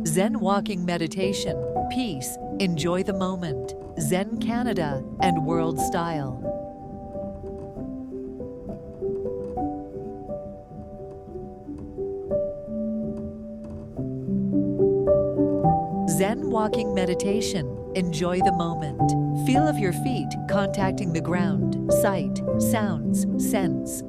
Zen Walking Meditation, Peace, Enjoy the Moment, Zen Canada and World Style. Zen Walking Meditation, Enjoy the Moment. Feel of your feet contacting the ground, sight, sounds, sense.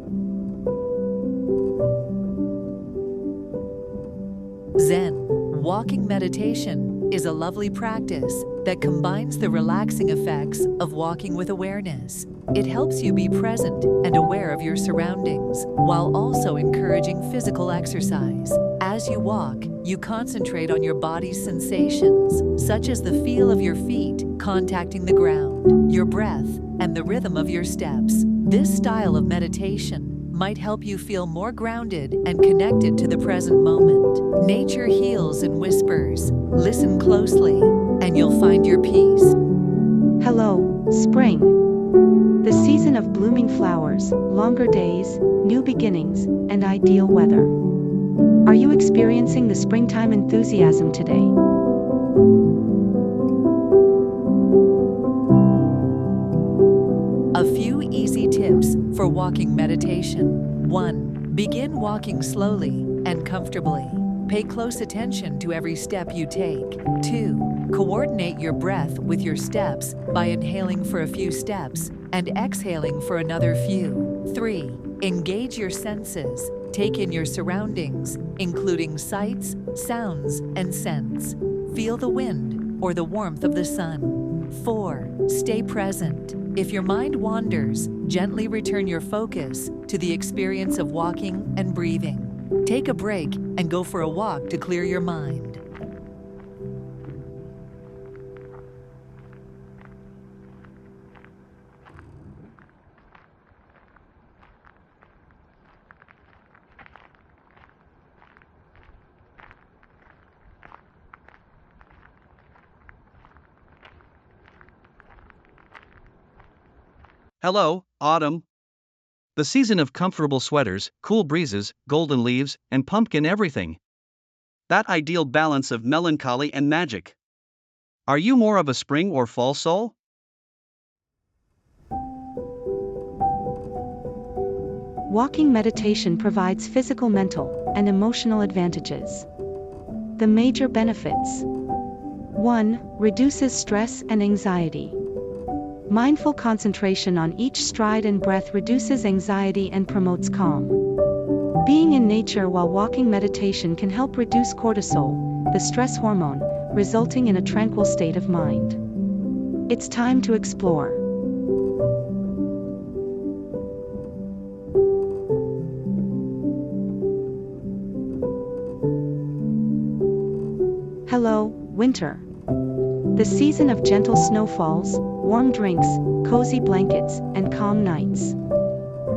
Zen Walking Meditation is a lovely practice that combines the relaxing effects of walking with awareness. It helps you be present and aware of your surroundings, while also encouraging physical exercise. As you walk, you concentrate on your body's sensations, such as the feel of your feet contacting the ground, your breath, and the rhythm of your steps. This style of meditation might help you feel more grounded and connected to the present moment. Nature heals in whispers. Listen closely, and you'll find your peace. Hello, spring. The season of blooming flowers, longer days, new beginnings, and ideal weather. Are you experiencing the springtime enthusiasm today? A few easy tips for walking meditation. 1. Begin walking slowly and comfortably. Pay close attention to every step you take. 2. Coordinate your breath with your steps by inhaling for a few steps and exhaling for another few. 3. Engage your senses. Take in your surroundings, including sights, sounds, and scents. Feel the wind or the warmth of the sun. 4. Stay present. If your mind wanders, gently return your focus to the experience of walking and breathing. Take a break and go for a walk to clear your mind. Hello, autumn. The season of comfortable sweaters, cool breezes, golden leaves, and pumpkin everything. That ideal balance of melancholy and magic. Are you more of a spring or fall soul? Walking meditation provides physical, mental, and emotional advantages. The major benefits. 1. Reduces stress and anxiety. Mindful concentration on each stride and breath reduces anxiety and promotes calm. Being in nature while walking meditation can help reduce cortisol, the stress hormone, resulting in a tranquil state of mind. It's time to explore. Hello, winter. The season of gentle snowfalls, warm drinks, cozy blankets, and calm nights.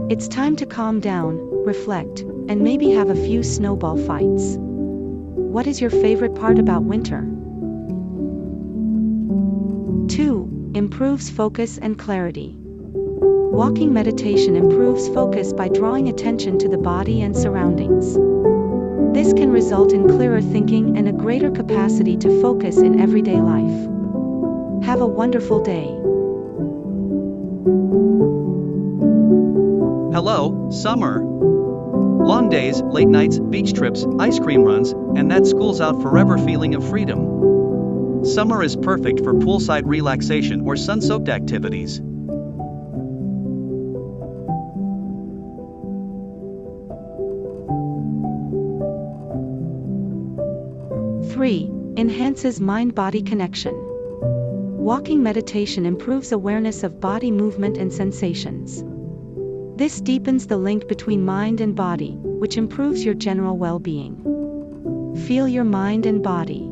It's time to calm down, reflect, and maybe have a few snowball fights. What is your favorite part about winter? 2. Improves focus and clarity. Walking meditation improves focus by drawing attention to the body and surroundings. This can result in clearer thinking and a greater capacity to focus in everyday life. Have a wonderful day. Hello, summer. Long days, late nights, beach trips, ice cream runs, and that school's out forever feeling of freedom. Summer is perfect for poolside relaxation or sun-soaked activities. Three. Enhances mind-body connection. Walking meditation improves awareness of body movement and sensations. This deepens the link between mind and body, which improves your general well-being. Feel your mind and body.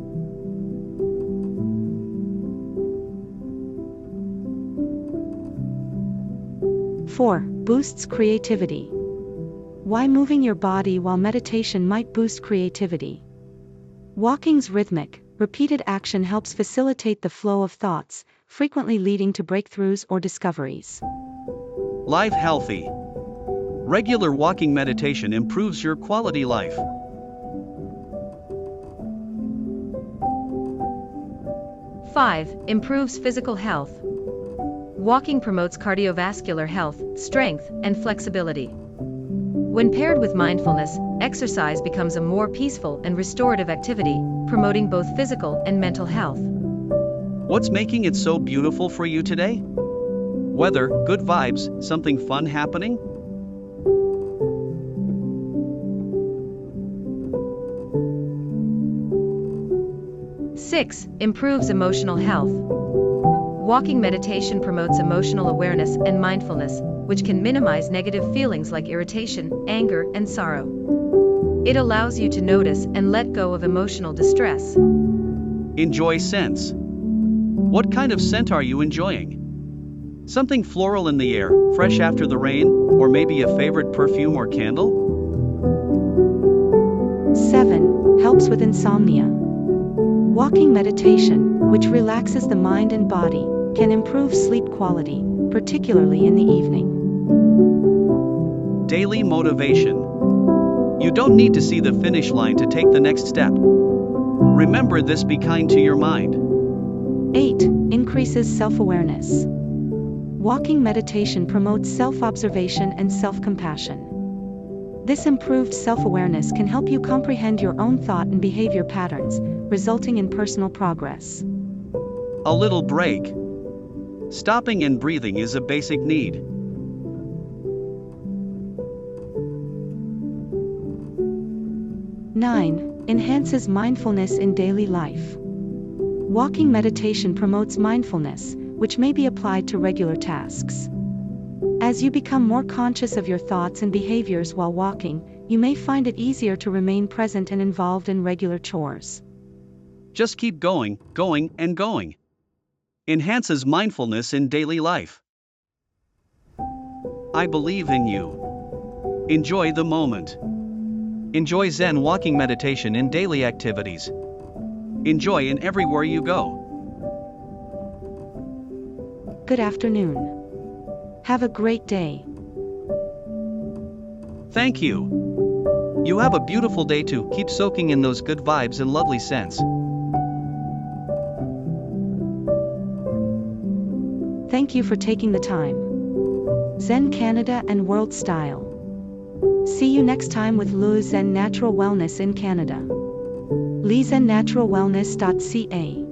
Four. Boosts creativity. Why moving your body while meditation might boost creativity? Walking's rhythmic, repeated action helps facilitate the flow of thoughts, frequently leading to breakthroughs or discoveries. Live healthy. Regular walking meditation improves your quality life. 5. Improves physical health. Walking promotes cardiovascular health, strength, and flexibility. When paired with mindfulness, exercise becomes a more peaceful and restorative activity, promoting both physical and mental health. What's making it so beautiful for you today? Weather, good vibes, something fun happening? Six, improves emotional health. Walking meditation promotes emotional awareness and mindfulness, which can minimize negative feelings like irritation, anger, and sorrow. It allows you to notice and let go of emotional distress. Enjoy scents. What kind of scent are you enjoying? Something floral in the air, fresh after the rain, or maybe a favorite perfume or candle? 7. Helps with insomnia. Walking meditation, which relaxes the mind and body, can improve sleep quality, particularly in the evening. Daily motivation. You don't need to see the finish line to take the next step. Remember this: be kind to your mind. 8. Increases self-awareness. Walking meditation promotes self-observation and self-compassion. This improved self-awareness can help you comprehend your own thought and behavior patterns, resulting in personal progress. A little break. Stopping and breathing is a basic need. 9. Enhances mindfulness in daily life. Walking meditation promotes mindfulness, which may be applied to regular tasks. As you become more conscious of your thoughts and behaviors while walking, you may find it easier to remain present and involved in regular chores. Just keep going, and going. Enhances mindfulness in daily life. I believe in you. Enjoy the moment. Enjoy Zen walking meditation in daily activities. Enjoy in everywhere you go. Good afternoon. Have a great day. Thank you. You have a beautiful day too. Keep soaking in those good vibes and lovely scents. Thank you for taking the time. Zen Canada and World Style. See you next time with Lu Zen Natural Wellness in Canada. LiZenNaturalWellness.ca